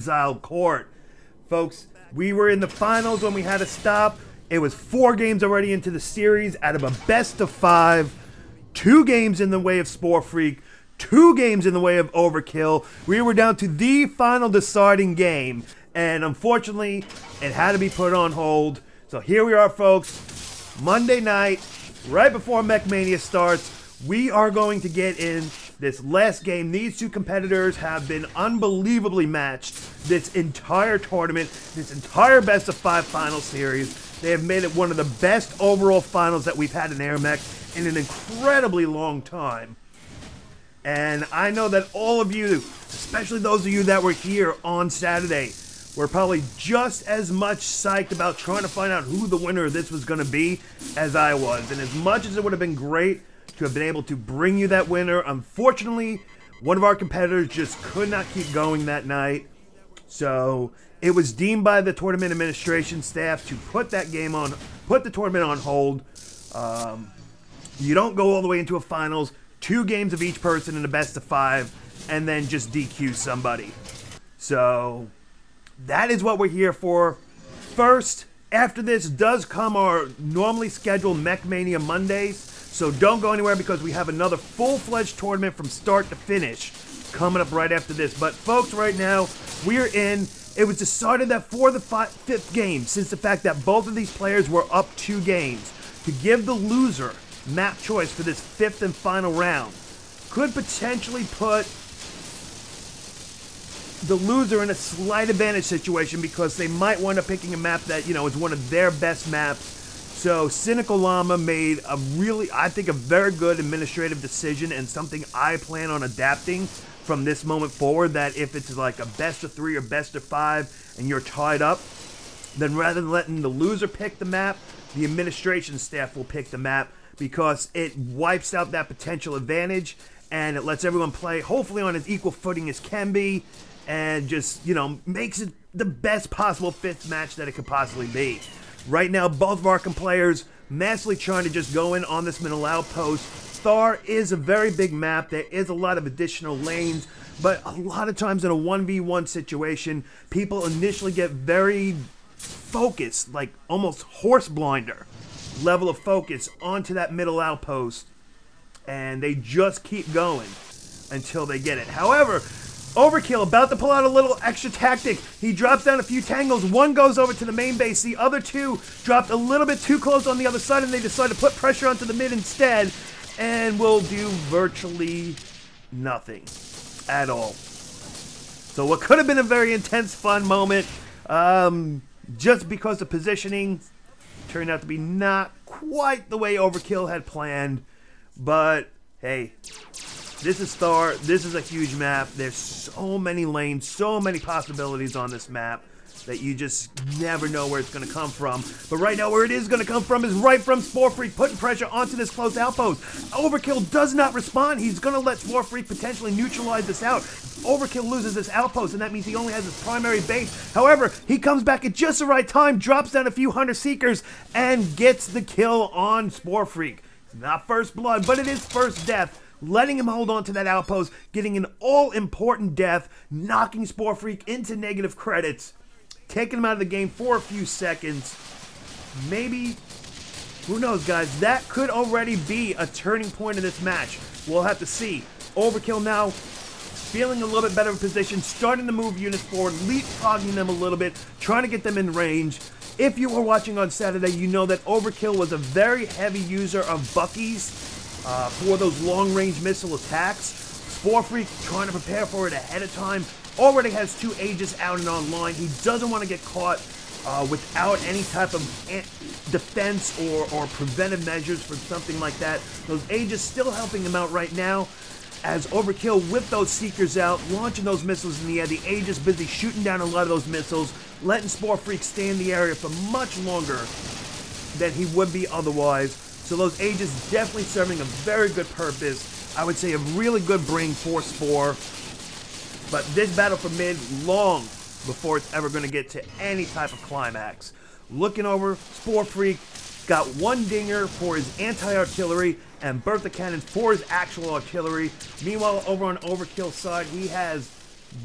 Exiled Court. Folks, we were in the finals when we had to stop. It was 4 games already into the series out of a best of 5. 2 games in the way of sporefreak. 2 games in the way of Overkill. We were down to the final deciding game. And unfortunately, it had to be put on hold. So here we are, folks. Monday night, right before Mech Mania starts, we are going to get in this last game. These 2 competitors have been unbelievably matched this entire tournament, this entire best of 5 final series. They have made it one of the best overall finals that we've had in AirMech in an incredibly long time. And I know that all of you, especially those of you that were here on Saturday, were probably just as much psyched about trying to find out who the winner of this was going to be as I was. And as much as it would have been great to have been able to bring you that winner, unfortunately, one of our competitors just could not keep going that night. So it was deemed by the tournament administration staff to put that game on, put the tournament on hold. You don't go all the way into a finals, 2 games of each person in a best of 5, and then just DQ somebody. So that is what we're here for. First, after this does come our normally scheduled Mech Mania Mondays. So don't go anywhere because we have another full-fledged tournament from start to finish coming up right after this. But folks, right now, we're in. It was decided that for the 5th game, since the fact that both of these players were up 2 games, to give the loser map choice for this 5th and final round could potentially put the loser in a slight advantage situation because they might wind up picking a map that, you know, is one of their best maps. So Cynical Llama made a really, I think, a very good administrative decision and something I plan on adapting from this moment forward, that if it's like a best of 3 or best of 5 and you're tied up, then rather than letting the loser pick the map, the administration staff will pick the map because it wipes out that potential advantage and it lets everyone play hopefully on as equal footing as can be and just, you know, makes it the best possible 5th match that it could possibly be. Right now, both of our players massively trying to just go in on this middle outpost. Thar is a very big map. There is a lot of additional lanes, but a lot of times in a 1v1 situation, people initially get very focused, like almost horse blinder level of focus onto that middle outpost, and they just keep going until they get it. However, Overkill about to pull out a little extra tactic. He drops down a few tangles. One goes over to the main base. The other 2 dropped a little bit too close on the other side, and they decide to put pressure onto the mid instead, and will do virtually nothing at all. So what could have been a very intense, fun moment, just because the positioning turned out to be not quite the way Overkill had planned. But hey, this is Thar. This is a huge map. There's so many lanes, so many possibilities on this map that you just never know where it's going to come from. But right now, where it is going to come from is right from sporefreak, putting pressure onto this close outpost. Overkill does not respond. He's going to let sporefreak potentially neutralize this out. Overkill loses this outpost, and that means he only has his primary base. However, he comes back at just the right time, drops down a few Hunter Seekers, and gets the kill on sporefreak. It's not first blood, but it is first death, letting him hold on to that outpost, getting an all-important death, knocking sporefreak into negative credits, taking him out of the game for a few seconds. Maybe, who knows, guys, that could already be a turning point in this match. We'll have to see. Overkill now feeling a little bit better in position, starting to move units forward, leapfrogging them a little bit, trying to get them in range. If you were watching on Saturday, you know that Overkill was a very heavy user of Buckies for those long-range missile attacks. sporefreak trying to prepare for it ahead of time. Already has 2 Aegis out and online. He doesn't want to get caught without any type of defense or preventive measures for something like that. Those Aegis still helping him out right now, as Overkill with those Seekers out, launching those missiles in the air. The Aegis busy shooting down a lot of those missiles, letting sporefreak stay in the area for much longer than he would be otherwise. So those Aegis definitely serving a very good purpose. I would say a really good bring for Spore. But this battle for mid, long before it's ever going to get to any type of climax. Looking over, sporefreak got 1 dinger for his anti-artillery and Bertha Cannon for his actual artillery. Meanwhile, over on Overkill's side, he has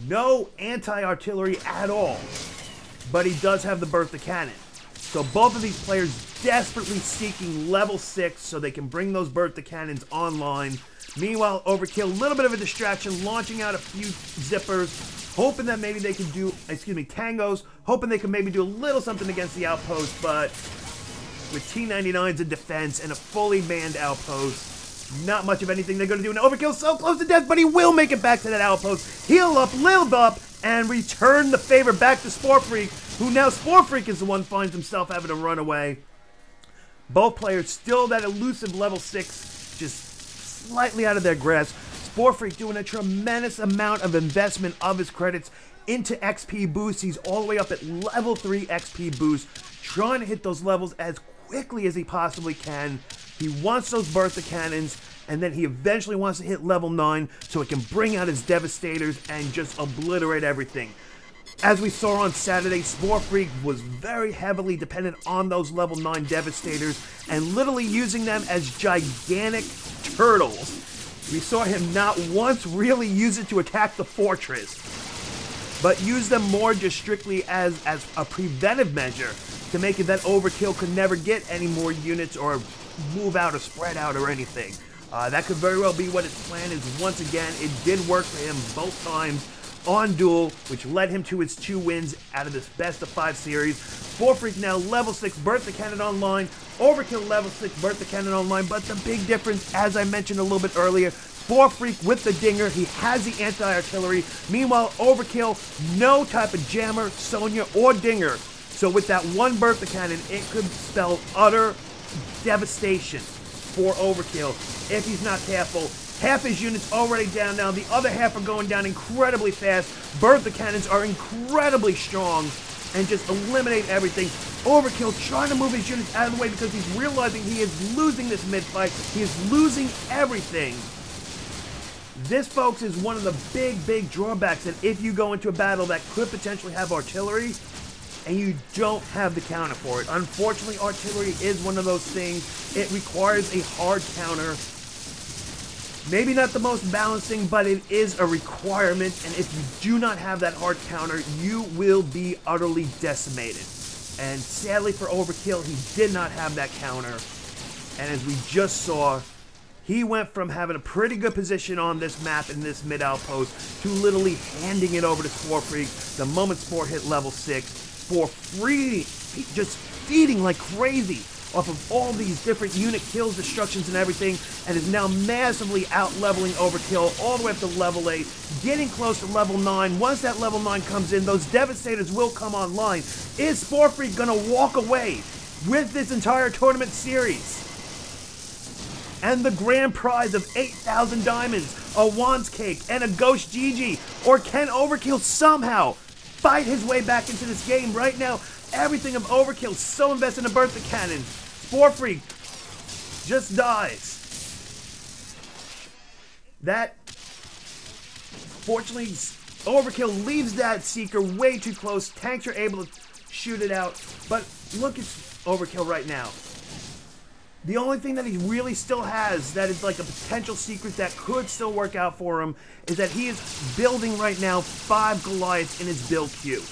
No anti-artillery at all, but he does have the Bertha cannon. So both of these players desperately seeking level 6 so they can bring those Bertha cannons online. Meanwhile, Overkill, a little bit of a distraction, launching out a few zippers, hoping that maybe they can do, tangos, hoping they can maybe do a little something against the outpost, but with T-99s in defense and a fully manned outpost, not much of anything they're going to do. And Overkill's so close to death, but he will make it back to that outpost, heal up, live up, and return the favor back to sporefreak, who now sporefreak is the one finds himself having to run away. Both players still that elusive level 6, just slightly out of their grasp. sporefreak doing a tremendous amount of investment of his credits into XP boosts. He's all the way up at level 3 XP boost, trying to hit those levels as quickly as he possibly can. He wants those Bertha cannons, and then he eventually wants to hit level 9 so he can bring out his Devastators and just obliterate everything. As we saw on Saturday, sporefreak was very heavily dependent on those level 9 Devastators and literally using them as gigantic turtles. We saw him not once really use it to attack the fortress, but use them more just strictly as a preventive measure to make it that Overkill could never get any more units or move out or spread out or anything. That could very well be what his plan is. Once again, it did work for him both times on Duel, which led him to his 2 wins out of this best of 5 series. sporefreak now level 6 Bertha Cannon online, Overkill level 6 Bertha Cannon online, but the big difference, as I mentioned a little bit earlier, sporefreak with the Dinger, he has the anti-artillery. Meanwhile, Overkill, no type of jammer, Sonya, or Dinger. So with that one Bertha Cannon, it could spell utter devastation for Overkill if he's not careful. Half his units already down now. The other half are going down incredibly fast. Bertha cannons are incredibly strong and just eliminate everything. Overkill trying to move his units out of the way because he's realizing he is losing this mid-fight. He is losing everything. This, folks, is one of the big drawbacks that if you go into a battle that could potentially have artillery and you don't have the counter for it. Unfortunately, artillery is one of those things. It requires a hard counter. Maybe not the most balanced thing, but it is a requirement, and if you do not have that hard counter, you will be utterly decimated. And sadly for Overkill, he did not have that counter, and as we just saw, he went from having a pretty good position on this map in this mid outpost to literally handing it over to sporefreak the moment Spore hit level 6. Spore just feeding like crazy off of all these different unit kills, destructions, and everything, and is now massively out-leveling Overkill all the way up to level 8, getting close to level 9. Once that level 9 comes in, those Devastators will come online. Is sporefreak going to walk away with this entire tournament series and the grand prize of 8,000 diamonds, a Wands Cake, and a Ghost GG? Or can Overkill somehow fight his way back into this game? Right now, everything of Overkill is so invested in a Bertha Cannon. sporefreak just dies. That, fortunately, Overkill leaves that Seeker way too close. Tanks are able to shoot it out. But look at Overkill right now. The only thing that he really still has that is like a potential secret that could still work out for him is that he is building right now 5 Goliaths in his build queue.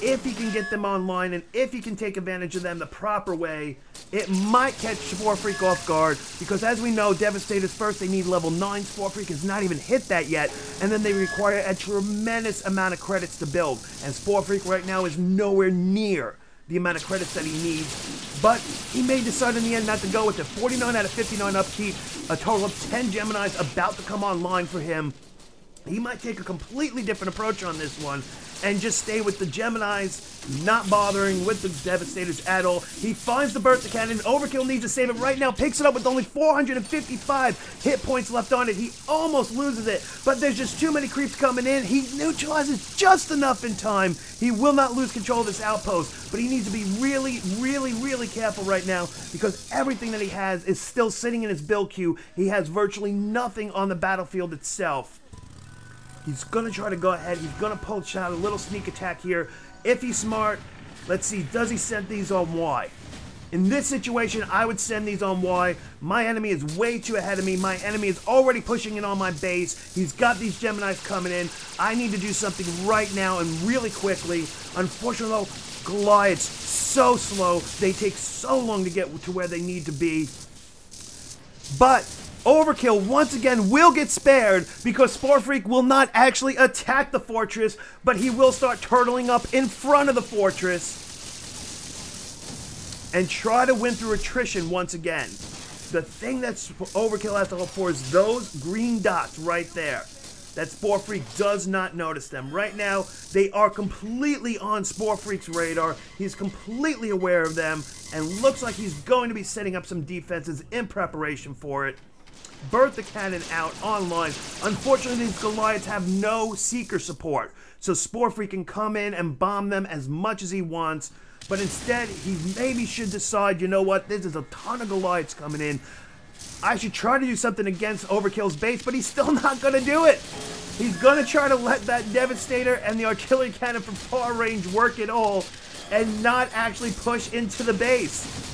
If he can get them online and if he can take advantage of them the proper way, it might catch sporefreak off guard, because as we know, Devastators first, they need level 9. sporefreak has not even hit that yet, and then they require a tremendous amount of credits to build, and sporefreak right now is nowhere near the amount of credits that he needs. But he may decide in the end not to go with it. 49 out of 59 upkeep, a total of 10 Geminis about to come online for him. He might take a completely different approach on this one and just stay with the Geminis, not bothering with the Devastators at all. He finds the Bertha Cannon. Overkill needs to save it right now. Picks it up with only 455 hit points left on it. He almost loses it, but there's just too many creeps coming in. He neutralizes just enough in time. He will not lose control of this outpost, but he needs to be really careful right now, because everything that he has is still sitting in his build queue. He has virtually nothing on the battlefield itself. He's going to try to go ahead. He's going to poach out a little sneak attack here. If he's smart, let's see, does he set these on Y? In this situation, I would send these on Y. My enemy is way too ahead of me. My enemy is already pushing in on my base. He's got these Geminis coming in. I need to do something right now and really quickly. Unfortunately, though, Goliaths so slow. They take so long to get to where they need to be. But Overkill, once again, will get spared because sporefreak will not actually attack the fortress, but he will start turtling up in front of the fortress and try to win through attrition once again. The thing that Overkill has to hope for is those green dots right there. That sporefreak does not notice them. Right now, they are completely on sporefreak's radar. He's completely aware of them and looks like he's going to be setting up some defenses in preparation for it. Birth the cannon out online. Unfortunately, these Goliaths have no seeker support, so sporefreak can come in and bomb them as much as he wants. But instead, he maybe should decide, you know what, there's a ton of Goliaths coming in. I should try to do something against Overkill's base, but he's still not going to do it. He's going to try to let that Devastator and the artillery cannon from far range work it all and not actually push into the base.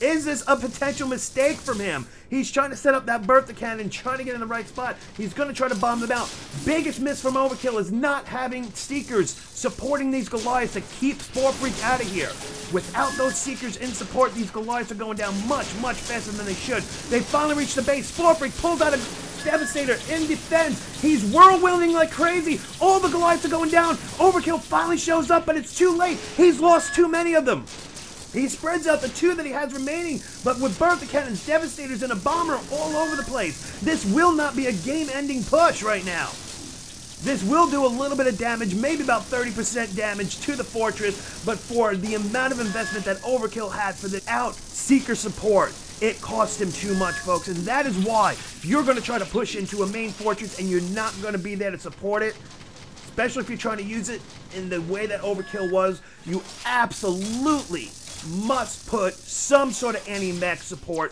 Is this a potential mistake from him? He's trying to set up that Bertha cannon, trying to get in the right spot. He's going to try to bomb them out. Biggest miss from Overkill is not having Seekers supporting these Goliaths to keep sporefreak out of here. Without those Seekers in support, these Goliaths are going down much, much faster than they should. They finally reach the base. Sporefreak pulls out a Devastator in defense. He's whirlwinding like crazy. All the Goliaths are going down. Overkill finally shows up, but it's too late. He's lost too many of them. He spreads out the two that he has remaining, but with Bertha cannons, Devastators, and a bomber all over the place, this will not be a game-ending push right now. This will do a little bit of damage, maybe about 30% damage to the fortress, but for the amount of investment that Overkill had for the Seeker support, it cost him too much, folks, and that is why if you're going to try to push into a main fortress and you're not going to be there to support it, especially if you're trying to use it in the way that Overkill was, you absolutely must put some sort of anti-mech support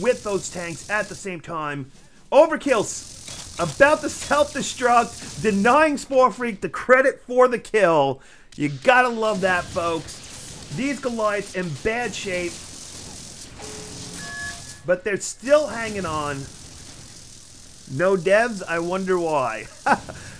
with those tanks at the same time. Overkill's about to self-destruct, denying sporefreak the credit for the kill. You gotta love that, folks. These Goliaths in bad shape, but they're still hanging on. No devs? I wonder why.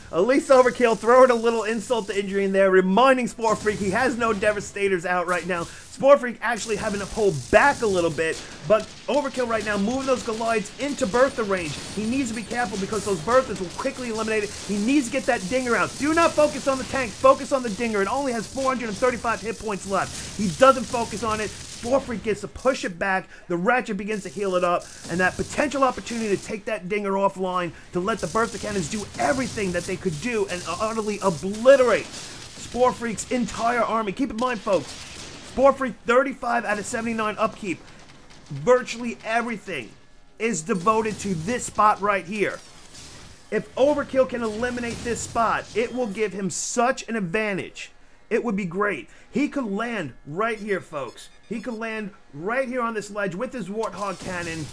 At least Overkill throwing a little insult to injury in there, reminding sporefreak he has no Devastators out right now. sporefreak actually having to pull back a little bit, but Overkill right now moving those Goliaths into Bertha range. He needs to be careful because those Berthas will quickly eliminate it. He needs to get that Dinger out. Do not focus on the tank, focus on the Dinger. It only has 435 hit points left. He doesn't focus on it. sporefreak gets to push it back, the Ratchet begins to heal it up, and that potential opportunity to take that Dinger offline to let the Bertha Cannons do everything that they could do and utterly obliterate sporefreak's entire army. Keep in mind, folks, sporefreak 35 out of 79 upkeep. Virtually everything is devoted to this spot right here. If Overkill can eliminate this spot, it will give him such an advantage. It would be great. He could land right here, folks. He could land right here on this ledge with his Warthog Cannon.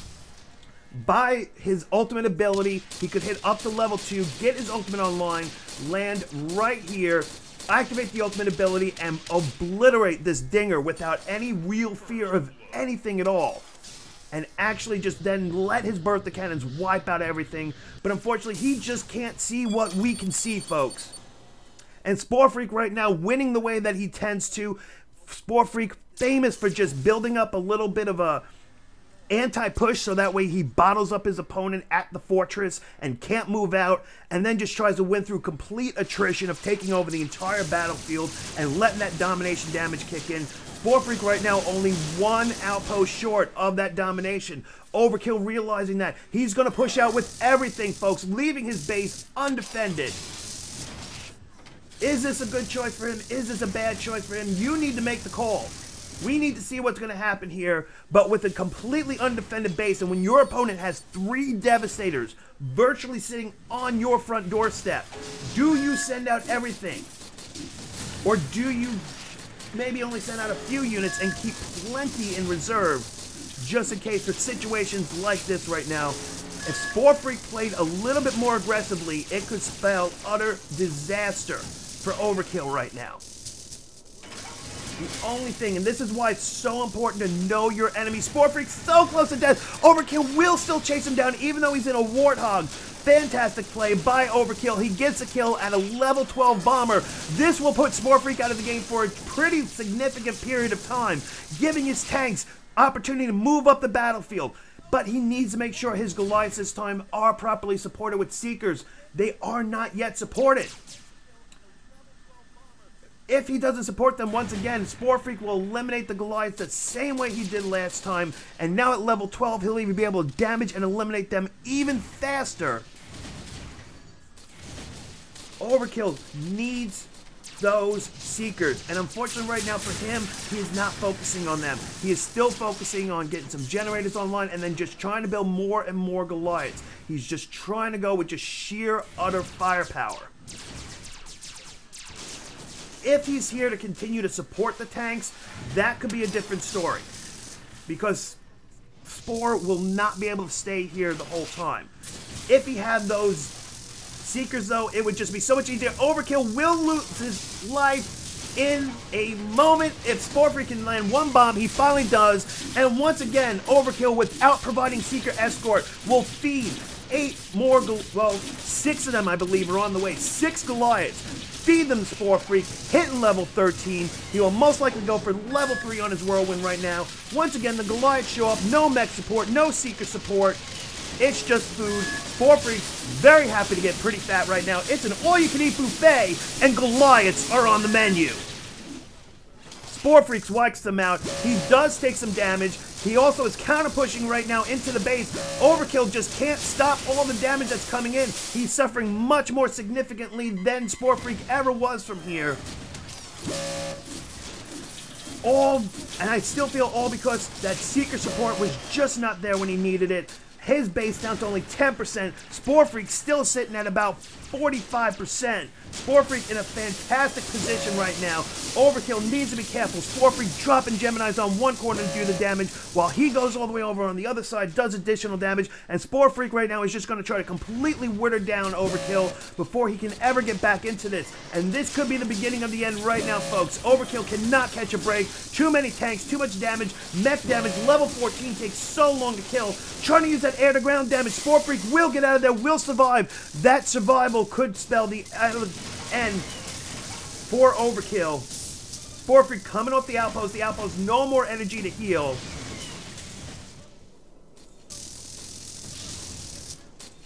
By his ultimate ability, he could hit up to level 2, get his ultimate online, land right here, activate the ultimate ability, and obliterate this Dinger without any real fear of anything at all. And actually just then let his Bertha Cannons wipe out everything. But unfortunately, he just can't see what we can see, folks. And sporefreak right now winning the way that he tends to. sporefreak famous for just building up a little bit of a anti-push so that way he bottles up his opponent at the fortress and can't move out, and then just tries to win through complete attrition of taking over the entire battlefield and letting that domination damage kick in. sporefreak right now only one outpost short of that domination. Overkill realizing that he's going to push out with everything, folks, leaving his base undefended. Is this a good choice for him? Is this a bad choice for him? You need to make the call. We need to see what's going to happen here, but with a completely undefended base, and when your opponent has 3 Devastators virtually sitting on your front doorstep, do you send out everything? Or do you maybe only send out a few units and keep plenty in reserve, just in case for situations like this right now? If sporefreak played a little bit more aggressively, it could spell utter disaster for Overkill right now. The only thing, and this is why it's so important to know your enemy. Sporefreak so close to death. Overkill will still chase him down even though he's in a Warthog. Fantastic play by Overkill. He gets a kill at a level 12 bomber. This will put Sporefreak out of the game for a pretty significant period of time, giving his tanks opportunity to move up the battlefield. But he needs to make sure his Goliaths this time are properly supported with Seekers. They are not yet supported. If he doesn't support them once again, Sporefreak will eliminate the Goliaths the same way he did last time. And now at level 12, he'll even be able to damage and eliminate them even faster. Overkill needs those Seekers, and unfortunately right now for him, he is not focusing on them. He is still focusing on getting some generators online and then just trying to build more and more Goliaths. He's just trying to go with just sheer utter firepower. If he's here to continue to support the tanks, that could be a different story, because Spore will not be able to stay here the whole time. If he had those Seekers, though, it would just be so much easier. Overkill will lose his life in a moment. If Sporefreak can land one bomb, he finally does. And once again, Overkill, without providing Seeker escort, will feed 8 more, well, 6 of them, I believe, are on the way. 6 Goliaths. Feed them Sporefreak, hitting level 13. He will most likely go for level 3 on his Whirlwind right now. Once again, the Goliaths show up. No mech support, no Seeker support. It's just food. Sporefreak's very happy to get pretty fat right now. It's an all-you-can-eat buffet, and Goliaths are on the menu. Sporefreak wipes them out. He does take some damage. He also is counter-pushing right now into the base. Overkill just can't stop all the damage that's coming in. He's suffering much more significantly than Sporefreak ever was from here. And I still feel all because that Seeker support was just not there when he needed it. His base down to only 10%. Sporefreak still sitting at about 45%. Sporefreak in a fantastic position right now. Overkill needs to be careful. Sporefreak dropping Geminis on one corner to do the damage, while he goes all the way over on the other side, does additional damage, and Sporefreak right now is just going to try to completely wither down Overkill before he can ever get back into this. And this could be the beginning of the end right now, folks. Overkill cannot catch a break. Too many tanks, too much damage, mech damage, level 14 takes so long to kill. Trying to use that air-to-ground damage. Sporefreak will get out of there, will survive. That survival could spell the end for Overkill. Sporefreak coming off the outpost. The outpost, no more energy to heal.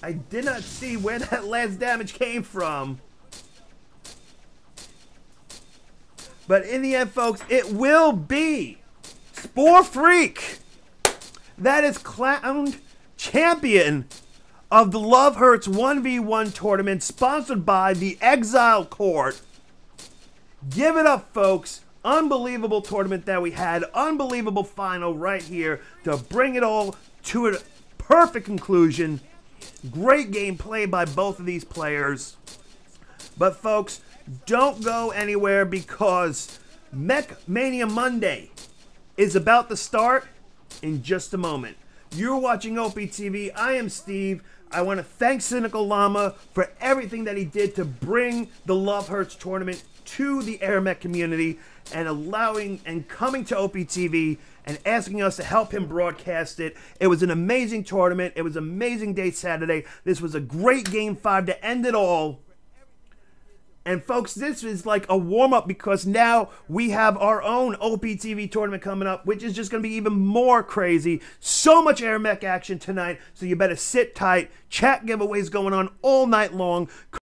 I did not see where that last damage came from. But in the end, folks, it will be Sporefreak that is crowned champion of the Love Hurts 1v1 tournament, sponsored by the Exiled Court. Give it up, folks. Unbelievable tournament that we had. Unbelievable final right here to bring it all to a perfect conclusion. Great game played by both of these players. But, folks, don't go anywhere, because Mech Mania Monday is about to start in just a moment. You're watching OPTV. I am Steve. I want to thank Cynical Llama for everything that he did to bring the Love Hurts tournament to the AirMech community, and allowing and coming to OPTV and asking us to help him broadcast it. It was an amazing tournament. It was an amazing day Saturday. This was a great Game 5 to end it all. And folks, this is like a warm-up, because now we have our own OPTV tournament coming up, which is just going to be even more crazy. So much AirMech action tonight, so you better sit tight. Chat giveaways going on all night long.